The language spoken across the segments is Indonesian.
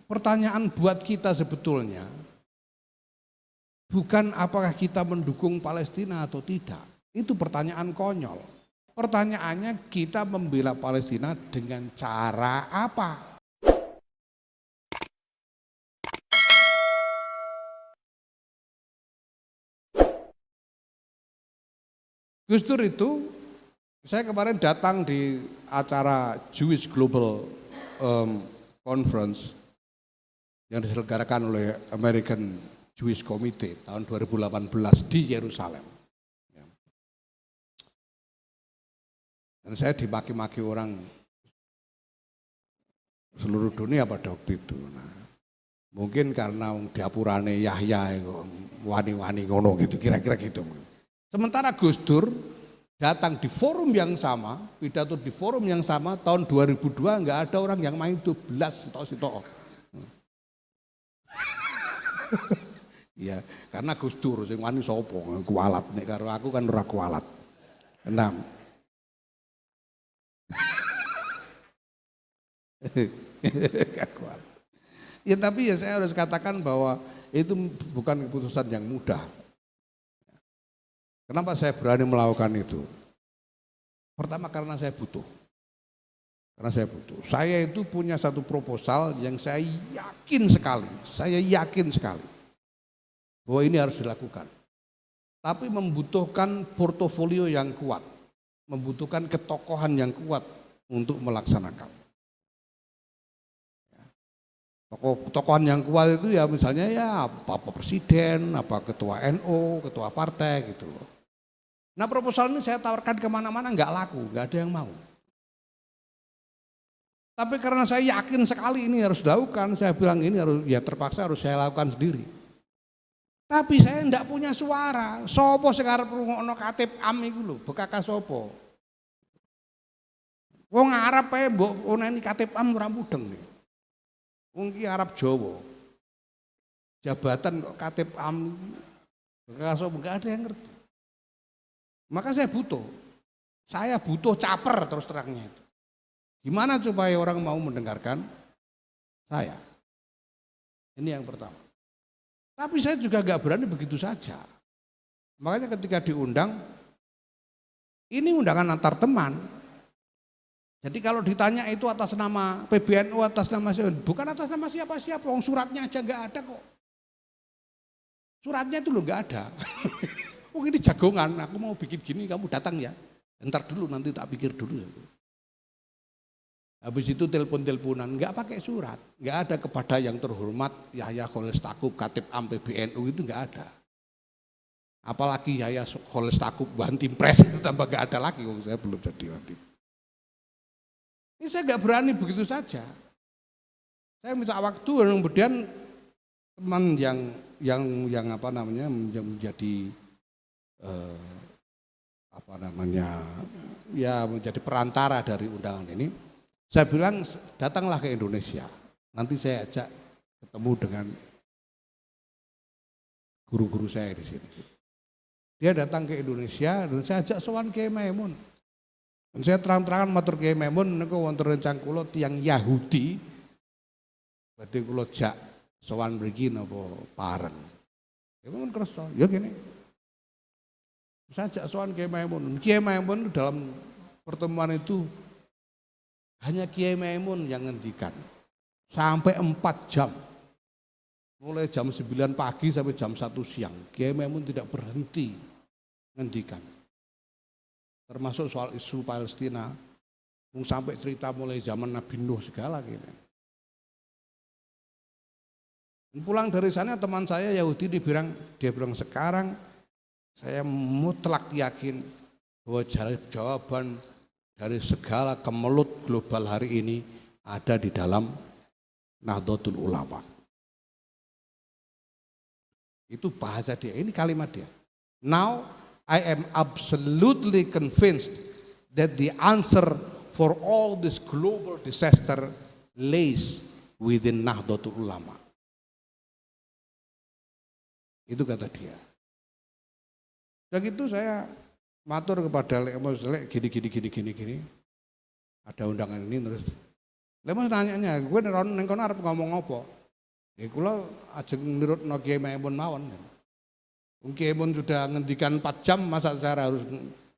pertanyaan buat kita sebetulnya bukan apakah kita mendukung Palestina atau tidak. Itu pertanyaan konyol. Pertanyaannya kita membela Palestina dengan cara apa? Gus Dur itu, saya kemarin datang di acara Jewish Global Conference yang diselenggarakan oleh American Jewish Committee tahun 2018 di Yerusalem. Dan saya dimaki-maki orang seluruh dunia pada waktu itu. Nah, mungkin karena diapurane Yahya wani-wani ngono gitu, kira-kira gitu. Sementara Gus Dur datang di forum yang sama, pidato di forum yang sama tahun 2002 enggak ada orang yang main 12 sitok-sitok. Ya, karena Gus Dur sing wani sapa kualat nek karo aku kan ora kualat. 6. Ya tapi ya saya harus katakan bahwa itu bukan keputusan yang mudah. Kenapa saya berani melakukan itu? Pertama karena saya butuh. Saya itu punya satu proposal yang saya yakin sekali bahwa ini harus dilakukan. Tapi membutuhkan portofolio yang kuat, membutuhkan ketokohan yang kuat untuk melaksanakan. Tokohan yang kuat itu ya misalnya ya Bapak Presiden, apa Ketua NU, Ketua Partai gitu loh. Nah proposal ini saya tawarkan kemana-mana nggak laku, nggak ada yang mau. Tapi karena saya yakin sekali ini harus dilakukan, saya bilang ini harus ya terpaksa harus saya lakukan sendiri. Tapi saya enggak punya suara. Sopo sekarang rungokno Katib Am iku lho, bekaka sopo. Wong Arab ae mbok oneni Katib Am ora mudeng. Wong iki Arab Jawa. Jabatan kok Katib Am bekaka sopo enggak ada yang ngerti. Maka saya butuh caper terus terangnya itu. Gimana supaya orang mau mendengarkan saya? Ini yang pertama. Tapi saya juga gak berani begitu saja. Makanya ketika diundang, ini undangan antar teman. Jadi kalau ditanya itu atas nama PBNU, atas nama siapa? Bukan atas nama siapa-siapa, suratnya aja gak ada kok. Suratnya itu loh gak ada. Oh ini jagongan, aku mau bikin gini, kamu datang ya. Entar dulu nanti tak pikir dulu. Habis itu telepon-teleponan, enggak pakai surat. Enggak ada kepada yang terhormat Yahya Khalil Stakuf, Katib Am PBNU itu enggak ada. Apalagi Yahya Khalil Stakuf Bantim Pres itu tambah enggak ada lagi, saya belum jadi Bantim. Ini saya enggak berani begitu saja. Saya minta waktu, kemudian teman yang apa namanya menjadi ya menjadi perantara dari undangan ini, saya bilang datanglah ke Indonesia, nanti saya ajak ketemu dengan guru-guru saya di sini. Dia datang ke Indonesia dan saya ajak sowan Kiai Maimun. Dan saya terang-terangan matur Kiai Maimun niku wonten rencang kula tiyang Yahudi badhe kula jak sowan mriki napa pareng. Ya mun kersa, ya kene. Saya ajak sowan Kiai Maimun. Kiai Maimun dalam pertemuan itu hanya Kiai Maimun yang ngendikan sampai 4 jam. Mulai jam 9 pagi sampai jam 1 siang. Kiai Maimun tidak berhenti ngendikan. Termasuk soal isu Palestina. Sampai cerita mulai zaman Nabi Nuh segala gitu. Pulang dari sana teman saya Yahudi dia bilang sekarang saya mutlak yakin bahwa jawaban dari segala kemelut global hari ini ada di dalam Nahdlatul Ulama. Itu bahasa dia, ini kalimat dia. Now I am absolutely convinced that the answer for all this global disaster lays within Nahdlatul Ulama. Itu kata dia. Dan itu saya matur kepada Lemos gini. Ada undangan ini terus. Lemos nanya, gue neng kono arep ngomong apa? Ya kula ajeng nurutno Kiai Maimun mawon. Kiai Maimun sudah ngendikan 4 jam, masa saya harus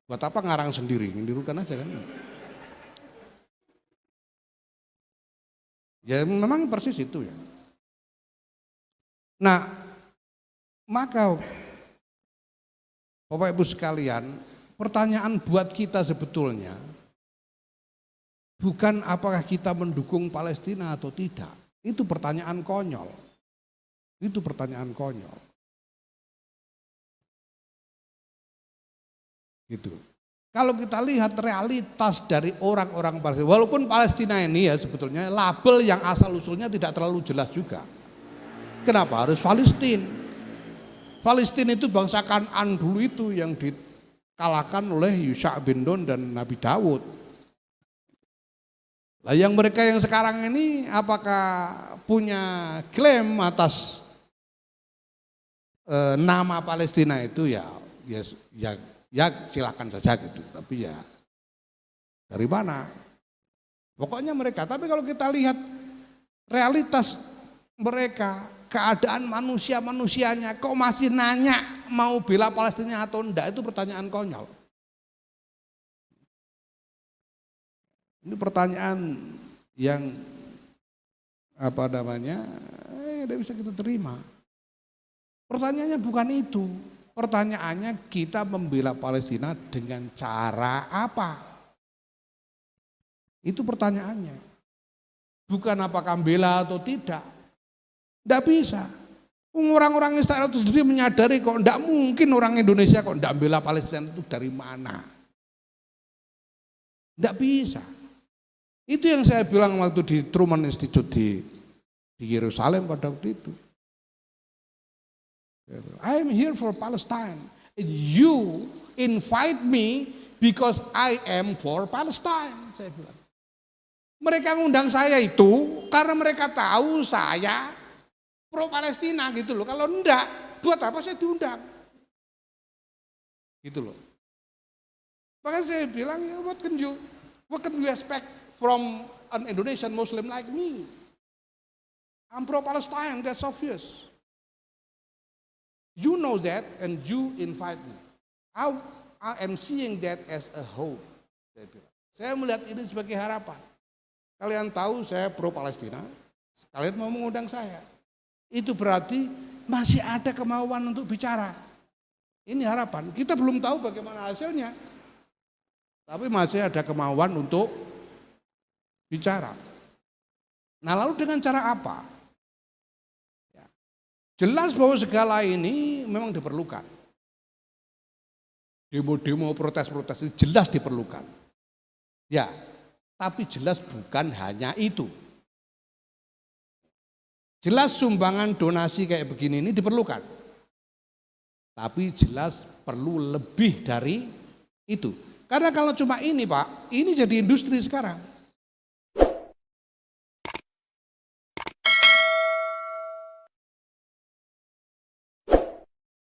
buat apa ngarang sendiri, nirukan aja kan. Ya memang persis itu ya. Nah, maka Bapak Ibu sekalian, pertanyaan buat kita sebetulnya bukan apakah kita mendukung Palestina atau tidak. Itu pertanyaan konyol. Itu pertanyaan konyol. Gitu. Kalau kita lihat realitas dari orang-orang Palestina, walaupun Palestina ini ya sebetulnya label yang asal usulnya tidak terlalu jelas juga. Kenapa harus Palestina? Palestina itu bangsa Kan'an dulu itu yang dikalahkan oleh Yusha bin Nun dan Nabi Daud. Lah yang mereka yang sekarang ini apakah punya klaim atas nama Palestina itu ya silakan saja gitu, tapi ya dari mana? Pokoknya mereka. Tapi kalau kita lihat realitas mereka, keadaan manusianya kok masih nanya mau bela Palestina atau enggak, itu pertanyaan konyol. Ini pertanyaan yang tidak bisa kita terima. Pertanyaannya bukan itu. Pertanyaannya kita membela Palestina dengan cara apa? Itu pertanyaannya. Bukan apakah bela atau tidak. Tidak bisa. Orang-orang Israel itu sendiri menyadari kok tidak mungkin orang Indonesia kok tidak bela Palestina, itu dari mana? Tidak bisa. Itu yang saya bilang waktu di Truman Institute di Yerusalem pada waktu itu. I am here for Palestine. You invite me because I am for Palestine. Saya bilang. Mereka ngundang saya itu karena mereka tahu saya pro Palestina gitu loh. Kalau enggak, buat apa saya diundang? Gitu loh. Bahkan saya bilang, what can you expect from an Indonesian Muslim like me? I'm pro-Palestine, that's obvious. You know that and you invite me. I am seeing that as a hope. Saya melihat ini sebagai harapan. Kalian tahu saya pro-Palestina, kalian mau mengundang saya. Itu berarti masih ada kemauan untuk bicara. Ini harapan. Kita belum tahu bagaimana hasilnya. Tapi masih ada kemauan untuk bicara. Nah lalu dengan cara apa? Ya, jelas bahwa segala ini memang diperlukan. Demo-demo, protes-protes itu jelas diperlukan. Ya, tapi jelas bukan hanya itu. Jelas sumbangan donasi kayak begini ini diperlukan. Tapi jelas perlu lebih dari itu. Karena kalau cuma ini Pak, ini jadi industri sekarang.